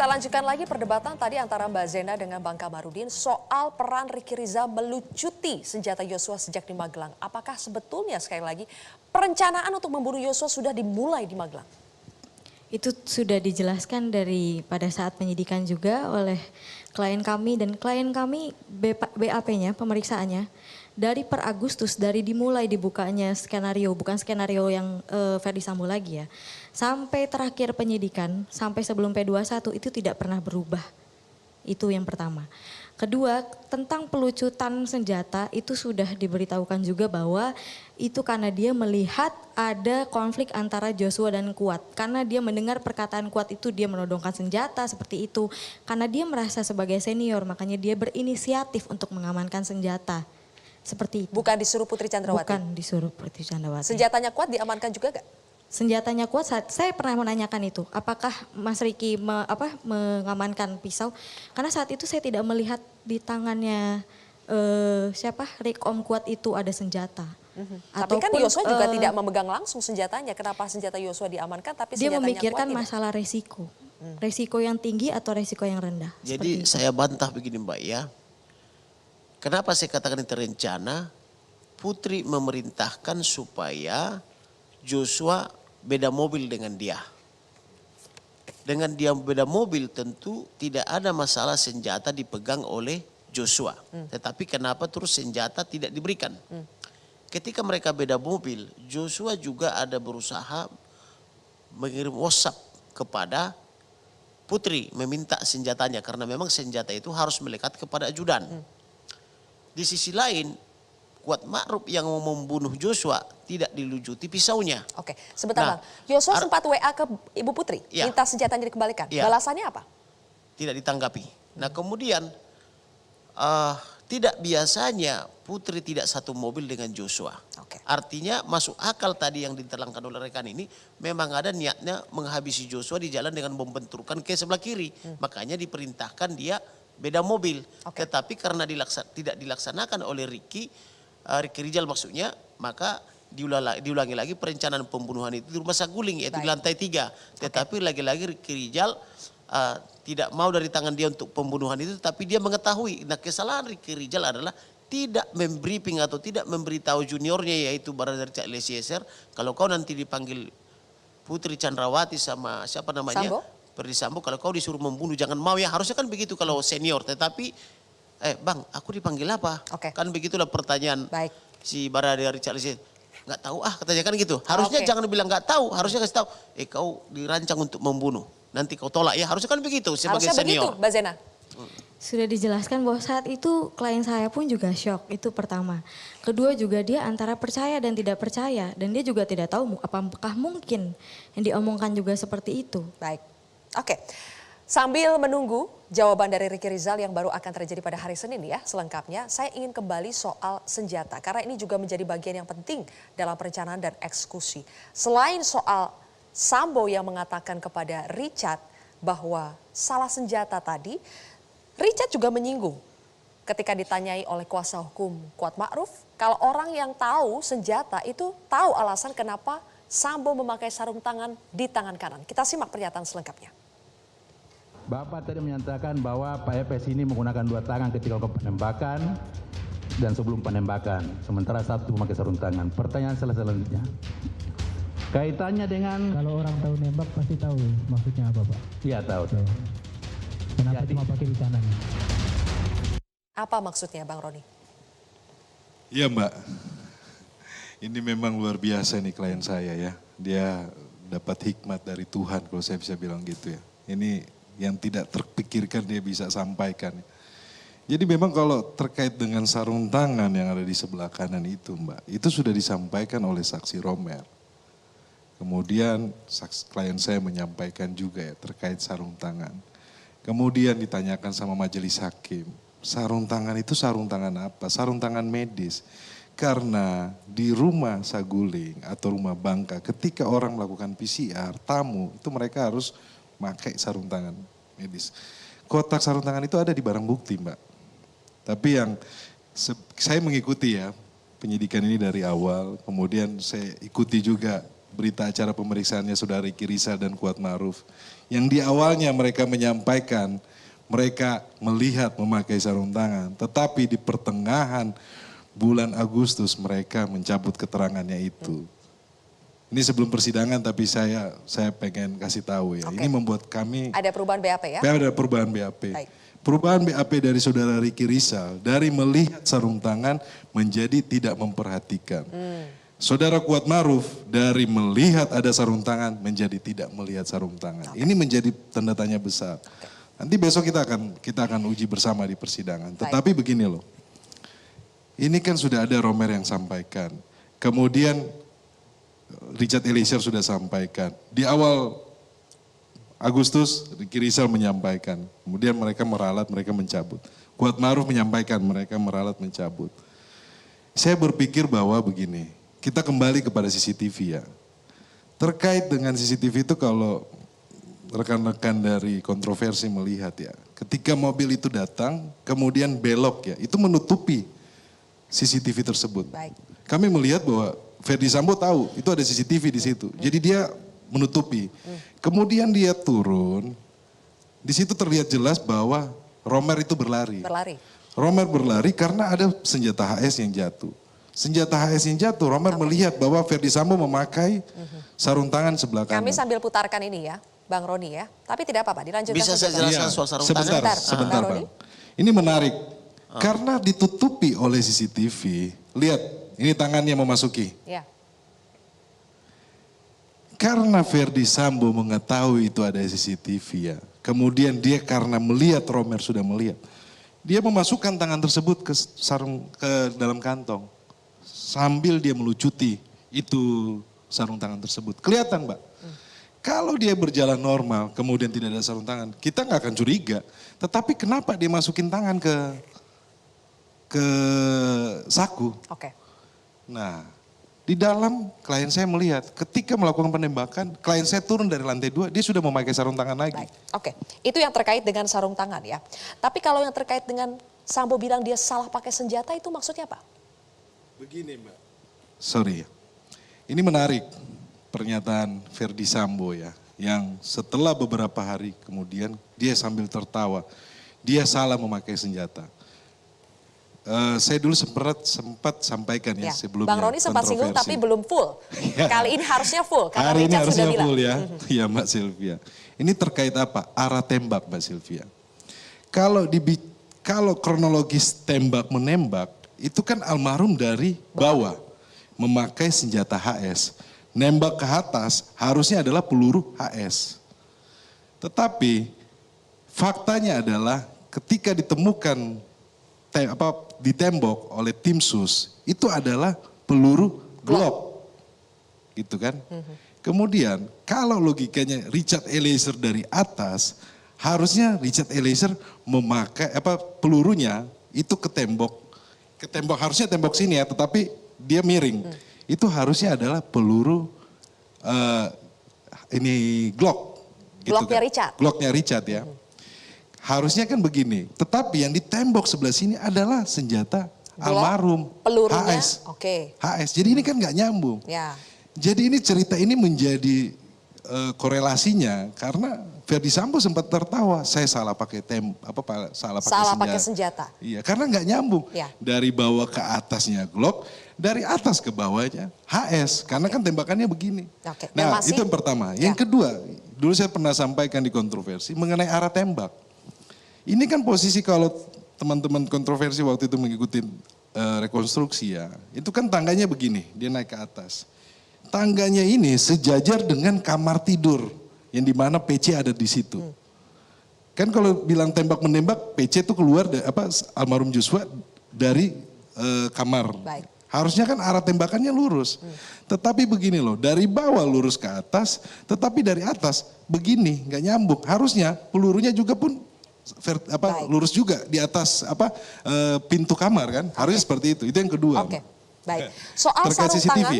Kita lanjutkan lagi perdebatan tadi antara Mbak Zena dengan Bang Kamarudin soal peran Ricky Rizal melucuti senjata Yosua sejak di Magelang. Apakah sebetulnya sekali lagi perencanaan untuk membunuh Yosua sudah dimulai di Magelang? Itu sudah dijelaskan dari pada saat penyidikan juga oleh klien kami, dan klien kami BAP-nya, pemeriksaannya dari per Agustus, dari dimulai dibukanya skenario, bukan skenario yang Ferdy Sambo lagi ya, sampai terakhir penyidikan, sampai sebelum P21 itu tidak pernah berubah. Itu yang pertama. Kedua, tentang pelucutan senjata itu sudah diberitahukan juga bahwa itu karena dia melihat ada konflik antara Joshua dan Kuat. Karena dia mendengar perkataan Kuat itu dia menodongkan senjata seperti itu. Karena dia merasa sebagai senior, makanya dia berinisiatif untuk mengamankan senjata. Seperti itu. Bukan disuruh Putri Chandrawati? Bukan disuruh Putri Chandrawati. Senjatanya Kuat diamankan juga gak? Senjatanya Kuat, saya pernah menanyakan itu, apakah Mas Ricky mengamankan pisau? Karena saat itu saya tidak melihat di tangannya Rikom Kuat itu ada senjata. Tapi kan Yosua juga tidak memegang langsung senjatanya, kenapa senjata Yosua diamankan tapi dia senjatanya memikirkan Kuat masalah resiko. Resiko yang tinggi atau resiko yang rendah. Jadi saya bantah begini Mbak ya. Kenapa saya katakan ini terencana? Putri memerintahkan supaya Joshua beda mobil dengan dia. Dengan dia beda mobil tentu tidak ada masalah senjata dipegang oleh Joshua. Tetapi kenapa terus senjata tidak diberikan? Ketika mereka beda mobil, Joshua juga ada berusaha mengirim WhatsApp kepada Putri meminta senjatanya. Karena memang senjata itu harus melekat kepada ajudan. Di sisi lain, Kuat Ma'ruf yang mau membunuh Joshua tidak dilucuti pisaunya. Oke, sebentar Bang. Joshua sempat WA ke Ibu Putri, minta senjatanya dikembalikan. Balasannya apa? Tidak ditanggapi. Nah kemudian tidak biasanya Putri tidak satu mobil dengan Joshua. Artinya masuk akal tadi yang diterangkan oleh rekan ini memang ada niatnya menghabisi Joshua di jalan dengan membenturkan ke sebelah kiri. Makanya diperintahkan dia beda mobil. Tetapi karena tidak dilaksanakan oleh Ricky Rizal maksudnya, maka diulangi lagi perencanaan pembunuhan itu di rumah Saguling yaitu di lantai 3. Tetapi lagi-lagi Ricky Rizal tidak mau dari tangan dia untuk pembunuhan itu, tapi dia mengetahui. Nah kesalahan Ricky Rizal adalah tidak membriefing atau tidak memberitahu juniornya yaitu Barada Richard Eliezer kalau kau nanti dipanggil Putri Chandrawati sama siapa namanya Ferdy Sambo, kalau kau disuruh membunuh jangan mau ya, harusnya kan begitu kalau senior. Tetapi Bang, aku dipanggil apa? Kan begitulah pertanyaan si Barada Richard Eliezer. Nggak tahu katanya kan gitu. Harusnya jangan bilang nggak tahu, harusnya kasih tahu. Kau dirancang untuk membunuh. Nanti kau tolak ya, harusnya kan begitu sebagai harusnya senior. Begitu, Mbak Zena. Sudah dijelaskan bahwa saat itu klien saya pun juga shock, itu pertama. Kedua juga dia antara percaya dan tidak percaya. Dan dia juga tidak tahu apakah mungkin yang diomongkan juga seperti itu. Baik, oke. Sambil menunggu jawaban dari Ricky Rizal yang baru akan terjadi pada hari Senin ya selengkapnya, saya ingin kembali soal senjata. Karena ini juga menjadi bagian yang penting dalam perencanaan dan eksekusi. Selain soal Sambo yang mengatakan kepada Richard bahwa salah senjata tadi, Richard juga menyinggung ketika ditanyai oleh kuasa hukum Kuat Ma'ruf, kalau orang yang tahu senjata itu tahu alasan kenapa Sambo memakai sarung tangan di tangan kanan. Kita simak pernyataan selengkapnya. Bapak tadi menyatakan bahwa Pak Efes ini menggunakan dua tangan ketika penembakan dan sebelum penembakan. Sementara satu memakai sarung tangan. Pertanyaan selanjutnya. Kaitannya dengan... Kalau orang tahu nembak pasti tahu maksudnya apa Pak? Iya tahu. Kenapa cuma pakai di kanan? Apa maksudnya Bang Roni? Iya Mbak, ini memang luar biasa nih klien saya ya. Dia dapat hikmat dari Tuhan kalau saya bisa bilang gitu ya. Ini yang tidak terpikirkan dia bisa sampaikan. Jadi memang kalau terkait dengan sarung tangan yang ada di sebelah kanan itu Mbak, itu sudah disampaikan oleh saksi Romer. Kemudian klien saya menyampaikan juga ya terkait sarung tangan. Kemudian ditanyakan sama majelis hakim, sarung tangan itu sarung tangan apa? Sarung tangan medis. Karena di rumah Saguling atau rumah Bangka ketika orang melakukan PCR, tamu itu mereka harus pakai sarung tangan medis. Kotak sarung tangan itu ada di barang bukti Mbak. Tapi yang saya mengikuti ya penyidikan ini dari awal, kemudian saya ikuti juga berita acara pemeriksaannya Saudara Ricky Rizal dan Kuat Ma'ruf. Yang di awalnya mereka menyampaikan mereka melihat memakai sarung tangan, tetapi di pertengahan bulan Agustus mereka mencabut keterangannya itu. Ini sebelum persidangan tapi saya pengen kasih tahu ya. Ini membuat kami ada perubahan BAP ya? Ada perubahan BAP. Baik. Perubahan BAP dari Saudara Ricky Rizal dari melihat sarung tangan menjadi tidak memperhatikan. Saudara Kuat Ma'ruf dari melihat ada sarung tangan menjadi tidak melihat sarung tangan. Ini menjadi tanda tanya besar. Nanti besok kita akan uji bersama di persidangan. Tetapi begini loh. Ini kan sudah ada Romer yang sampaikan. Kemudian Richard Eliezer sudah sampaikan. Di awal Agustus Ricky Rizal menyampaikan. Kemudian mereka meralat, mereka mencabut. Kuat Ma'ruf menyampaikan, mereka meralat, mencabut. Saya berpikir bahwa begini, kita kembali kepada CCTV ya. Terkait dengan CCTV itu kalau rekan-rekan dari kontroversi melihat ya. Ketika mobil itu datang, kemudian belok ya, itu menutupi CCTV tersebut. Baik. Kami melihat bahwa Ferdi Sambo tahu itu ada CCTV di situ. Jadi dia menutupi. Kemudian dia turun, di situ terlihat jelas bahwa Romer itu berlari. Romer berlari karena ada senjata HS yang jatuh. Senjata HS yang jatuh, Romer melihat bahwa Ferdi Sambo memakai sarung tangan sebelah kanan. Kami sambil putarkan ini ya, Bang Roni ya. Tapi tidak apa-apa, dilanjutkan. Bisa saya jelaskan soal sarung tangan? Sebentar Bang. Ini menarik. Karena ditutupi oleh CCTV, lihat ini tangannya memasuki. Ya. Karena Ferdi Sambo mengetahui itu ada CCTV ya. Kemudian dia karena melihat Romer sudah melihat. Dia memasukkan tangan tersebut ke dalam kantong. Sambil dia melucuti itu sarung tangan tersebut. Kelihatan Mbak. Kalau dia berjalan normal kemudian tidak ada sarung tangan. Kita nggak akan curiga. Tetapi kenapa dia masukin tangan ke saku? Oke. Nah, di dalam klien saya melihat ketika melakukan penembakan, klien saya turun dari lantai 2, dia sudah memakai sarung tangan lagi. Baik. Oke, itu yang terkait dengan sarung tangan ya. Tapi kalau yang terkait dengan Sambo bilang dia salah pakai senjata itu maksudnya apa? Begini Mbak. Sorry ya. Ini menarik pernyataan Ferdi Sambo ya. Yang setelah beberapa hari kemudian dia sambil tertawa. Dia salah memakai senjata. Saya dulu sempat sampaikan ya sebelumnya. Bang Roni sempat singgung tapi belum full. Kali ini harusnya full karena hari ini Richard harusnya sudah full bilang. ya. Iya Mbak Sylvia. Ini terkait apa? Arah tembak Mbak Sylvia. Kalau kronologis tembak menembak itu kan almarhum dari bawah memakai senjata HS. Nembak ke atas harusnya adalah peluru HS. Tetapi faktanya adalah ketika ditemukan ditembok oleh tim sus itu adalah peluru Glock. Gitu kan? Kemudian kalau logikanya Richard Eliezer dari atas, harusnya Richard Eliezer memakai pelurunya itu ke tembok harusnya tembok sini ya, tetapi dia miring. Itu harusnya adalah peluru Glock. Gitu Glocknya kan? Richard. Glocknya Richard ya. Harusnya kan begini, tetapi yang di tembok sebelah sini adalah senjata almarhum pelurunya, HS. Oke. HS. Jadi ini kan nggak nyambung. Ya. Jadi ini cerita ini menjadi korelasinya karena Ferdi Sambo sempat tertawa, saya salah pakai salah pakai senjata. Iya, karena nggak nyambung. Ya. Dari bawah ke atasnya Glock, dari atas ke bawahnya HS. Karena kan tembakannya begini. Oke. Nah, itu yang pertama. Yang kedua, dulu saya pernah sampaikan di kontroversi mengenai arah tembak. Ini kan posisi kalau teman-teman kontroversi waktu itu mengikuti rekonstruksi ya. Itu kan tangganya begini, dia naik ke atas. Tangganya ini sejajar dengan kamar tidur yang dimana PC ada di situ. Kan kalau bilang tembak menembak, PC itu keluar almarhum Joshua dari kamar. Baik. Harusnya kan arah tembakannya lurus. Tetapi begini loh, dari bawah lurus ke atas, tetapi dari atas begini, nggak nyambung. Harusnya pelurunya juga pun lurus juga di atas pintu kamar kan. Harusnya seperti itu. Itu yang kedua. Oke. Baik. Soal sarung tangan,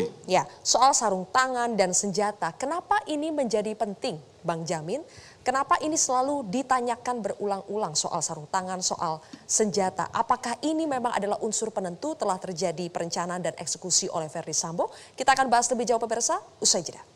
soal sarung tangan dan senjata, kenapa ini menjadi penting, Bang Jamin? Kenapa ini selalu ditanyakan berulang-ulang soal sarung tangan, soal senjata? Apakah ini memang adalah unsur penentu telah terjadi perencanaan dan eksekusi oleh Verdi Sambo? Kita akan bahas lebih jauh pemirsa, usai jeda.